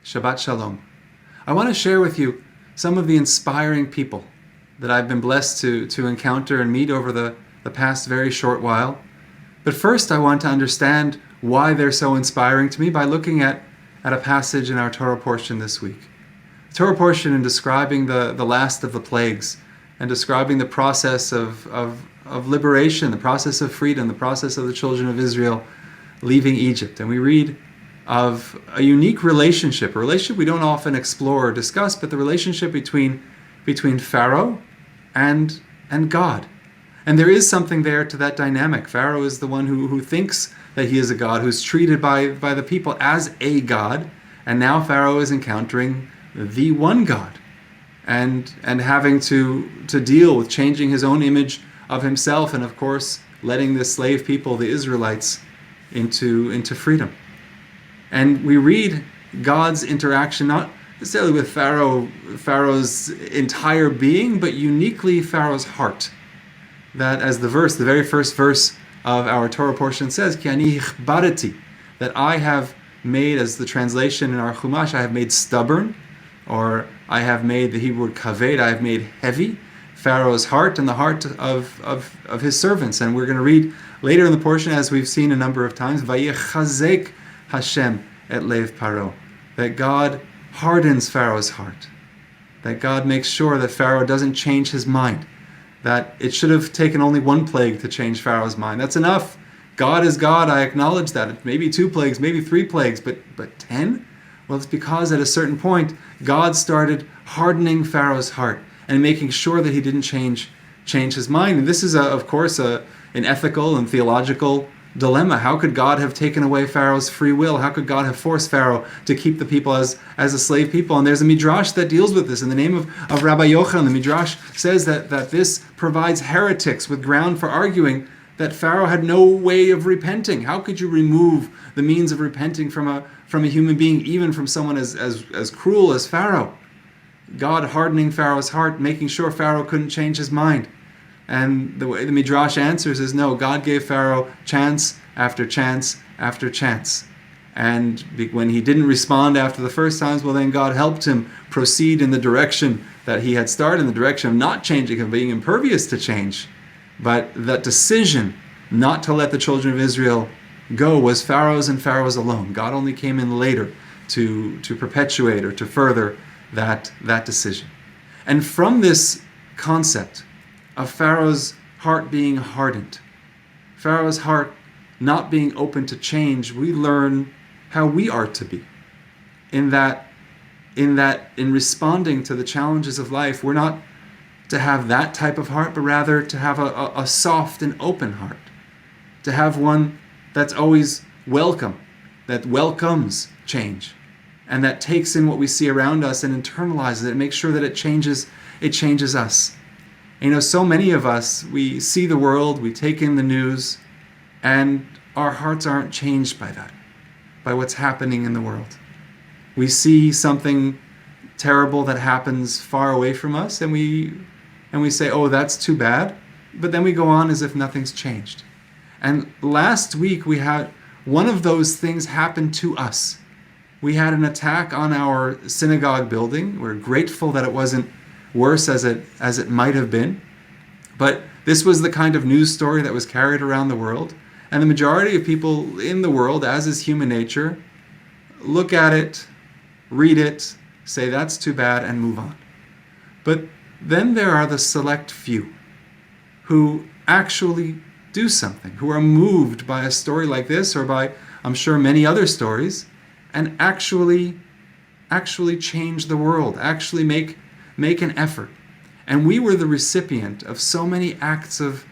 Shabbat Shalom. I want to share with you some of the inspiring people that I've been blessed to encounter and meet over the past very short while. But first I want to understand why they're so inspiring to me by looking at a passage in our Torah portion this week. The Torah portion in describing the last of the plagues and describing the process of liberation, the process of freedom, the process of the children of Israel leaving Egypt. And we read of a unique relationship, a relationship we don't often explore or discuss, but the relationship between Pharaoh and God. And there is something there to that dynamic. Pharaoh is the one who thinks that he is a god, who's treated by the people as a god, and now Pharaoh is encountering the one God and having to deal with changing his own image of himself and, of course, letting the slave people, the Israelites, into freedom. And we read God's interaction not necessarily with Pharaoh's entire being, but uniquely Pharaoh's heart. That, as the very first verse of our Torah portion says, Ki ani ichbareti, that I have made, as the translation in our Chumash, I have made stubborn, or I have made, the Hebrew word kaved, I have made heavy Pharaoh's heart and the heart of his servants. And we're going to read later in the portion, as we've seen a number of times, Vayechazek Hashem et lev Paro, that God hardens Pharaoh's heart, that God makes sure that Pharaoh doesn't change his mind, that it should have taken only one plague to change Pharaoh's mind. That's enough. God is God, I acknowledge that. Maybe 2 plagues, maybe 3 plagues, but 10? Well, it's because at a certain point, God started hardening Pharaoh's heart and making sure that he didn't change his mind. And this is, of course, an ethical and theological dilemma. How could God have taken away Pharaoh's free will? How could God have forced Pharaoh to keep the people as a slave people? And there's a midrash that deals with this. In the name of Rabbi Yochanan, the midrash says that this provides heretics with ground for arguing that Pharaoh had no way of repenting. How could you remove the means of repenting from a human being, even from someone as cruel as Pharaoh? God hardening Pharaoh's heart, making sure Pharaoh couldn't change his mind. And the way the Midrash answers is no, God gave Pharaoh chance after chance after chance. And when he didn't respond after the first times, well, then God helped him proceed in the direction that he had started, in the direction of not changing, of being impervious to change. But that decision not to let the children of Israel go was Pharaoh's and Pharaoh's alone. God only came in later to perpetuate or to further that decision. And from this concept of Pharaoh's heart being hardened, Pharaoh's heart not being open to change, we learn how we are to be. In responding to the challenges of life, we're not to have that type of heart, but rather to have a soft and open heart. To have one that's always welcome, that welcomes change, and that takes in what we see around us and internalizes it and makes sure that it changes us. And so many of us, we see the world, we take in the news, and our hearts aren't changed by that, by what's happening in the world. We see something terrible that happens far away from us, and we say, oh, that's too bad, but then we go on as if nothing's changed. And last week we had one of those things happen to us. We had an attack on our synagogue building. We're grateful that it wasn't worse as it might have been. But this was the kind of news story that was carried around the world. And the majority of people in the world, as is human nature, look at it, read it, say that's too bad, and move on. But then there are the select few who actually do something, who are moved by a story like this, or by, I'm sure, many other stories, and actually change the world, actually make an effort. And we were the recipient of so many acts of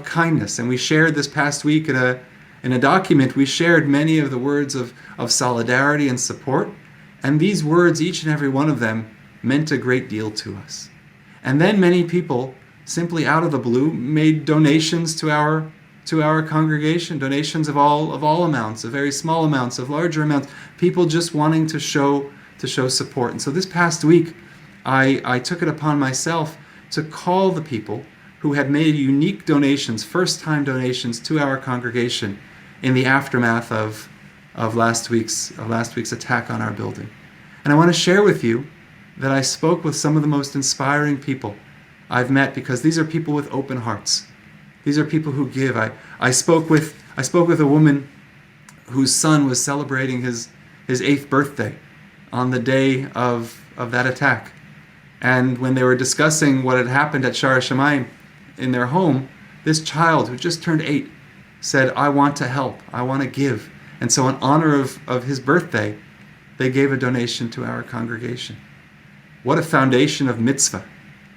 kindness. And we shared this past week in a document, we shared many of the words of solidarity and support. And these words, each and every one of them, meant a great deal to us. And then many people, simply out of the blue, made donations to our congregation, donations of all amounts, of very small amounts, of larger amounts, people just wanting to show support. And so this past week, I took it upon myself to call the people who had made unique donations, first-time donations to our congregation in the aftermath of last week's attack on our building. And I want to share with you that I spoke with some of the most inspiring people I've met, because these are people with open hearts. These are people who give. I spoke with a woman whose son was celebrating his 8th birthday on the day of that attack. And when they were discussing what had happened at Sha'ar in their home, this child who just turned 8 said, I want to help, I want to give. And so in honor of his birthday, they gave a donation to our congregation. What a foundation of mitzvah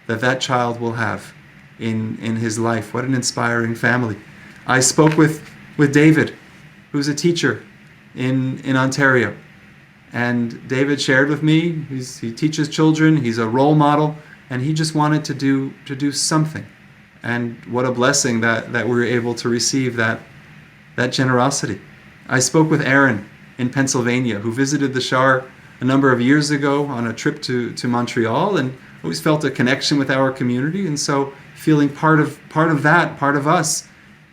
that child will have in his life. What an inspiring family. I spoke with David, who's a teacher in Ontario. And David shared with me, he teaches children, he's a role model, and he just wanted to do something. And what a blessing that we were able to receive that generosity. I spoke with Aaron in Pennsylvania, who visited the Scheier a number of years ago on a trip to Montreal, and always felt a connection with our community, and so feeling part of us,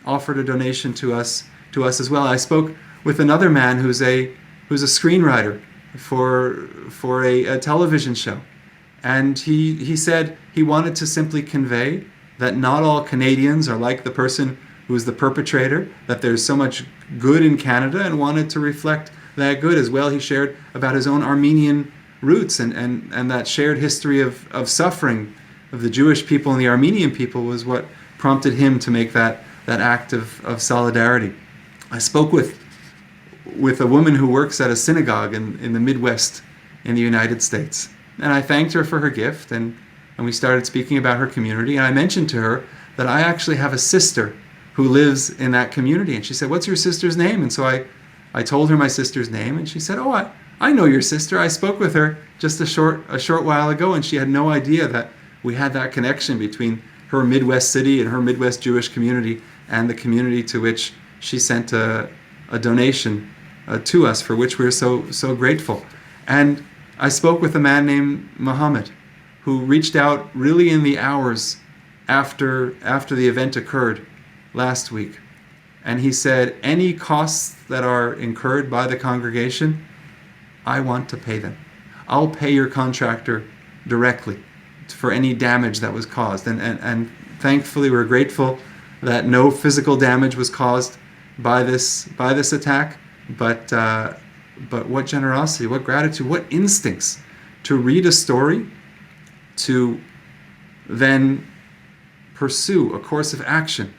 offered a donation to us as well. I spoke with another man who's a screenwriter for a television show, and he said he wanted to simply convey that not all Canadians are like the person who's the perpetrator, that there's so much good in Canada, and wanted to reflect that good as well. He shared about his own Armenian roots and that shared history of suffering of the Jewish people and the Armenian people was what prompted him to make that act of solidarity. I spoke with a woman who works at a synagogue in the Midwest in the United States, and I thanked her for her gift, and we started speaking about her community, and I mentioned to her that I actually have a sister who lives in that community, and she said, "What's your sister's name?" And so I told her my sister's name, and she said, "Oh, I know your sister. I spoke with her just a short while ago," and she had no idea that we had that connection between her Midwest city and her Midwest Jewish community and the community to which she sent a donation to us, for which we're so grateful. And I spoke with a man named Muhammad, who reached out really in the hours after the event occurred last week. And he said, any costs that are incurred by the congregation, I want to pay them. I'll pay your contractor directly for any damage that was caused. And thankfully, we're grateful that no physical damage was caused by this attack. But what generosity, what gratitude, what instincts to read a story, to then pursue a course of action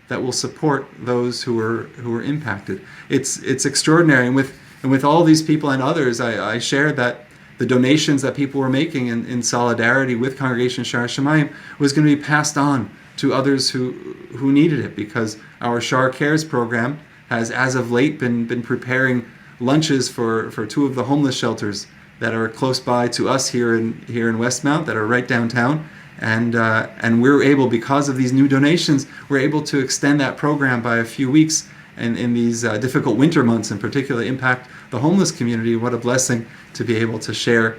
that will support those who are impacted. It's extraordinary. And with all these people and others, I shared that the donations that people were making in solidarity with Congregation Sha'ar was going to be passed on to others who needed it, because our Scheier Cares program has, as of late, been preparing lunches for 2 of the homeless shelters that are close by to us here in Westmount, that are right downtown. And we're able, because of these new donations, we're able to extend that program by a few weeks, and in these difficult winter months in particular impact the homeless community. What a blessing to be able to share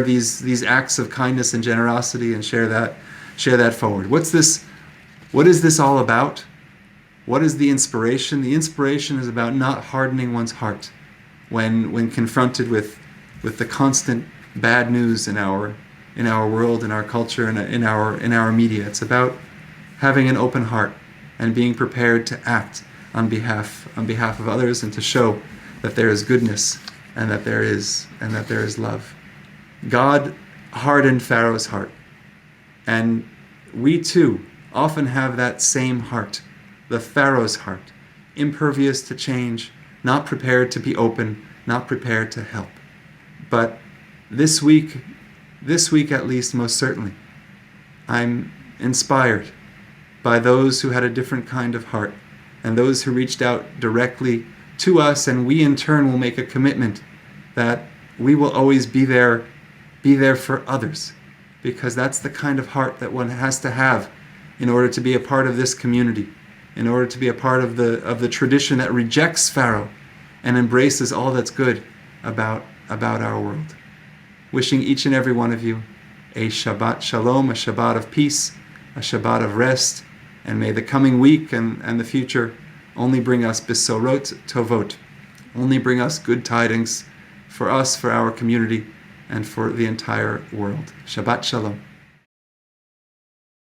these acts of kindness and generosity and share that forward. What is this all about? What is the inspiration? The inspiration is about not hardening one's heart when confronted with the constant bad news in our world, in our culture, and in our media. It's about having an open heart and being prepared to act on behalf of others, and to show that there is goodness and that there is love. God hardened Pharaoh's heart, and we too often have that same heart, the Pharaoh's heart, impervious to change, not prepared to be open, not prepared to help. But this week at least, most certainly, I'm inspired by those who had a different kind of heart, and those who reached out directly to us, and we in turn will make a commitment that we will always be there for others, because that's the kind of heart that one has to have in order to be a part of this community, in order to be a part of the tradition that rejects Pharaoh and embraces all that's good about our world. Wishing each and every one of you a Shabbat Shalom, a Shabbat of peace, a Shabbat of rest, and may the coming week and the future only bring us Besorot Tovot, only bring us good tidings for us, for our community, and for the entire world. Shabbat Shalom.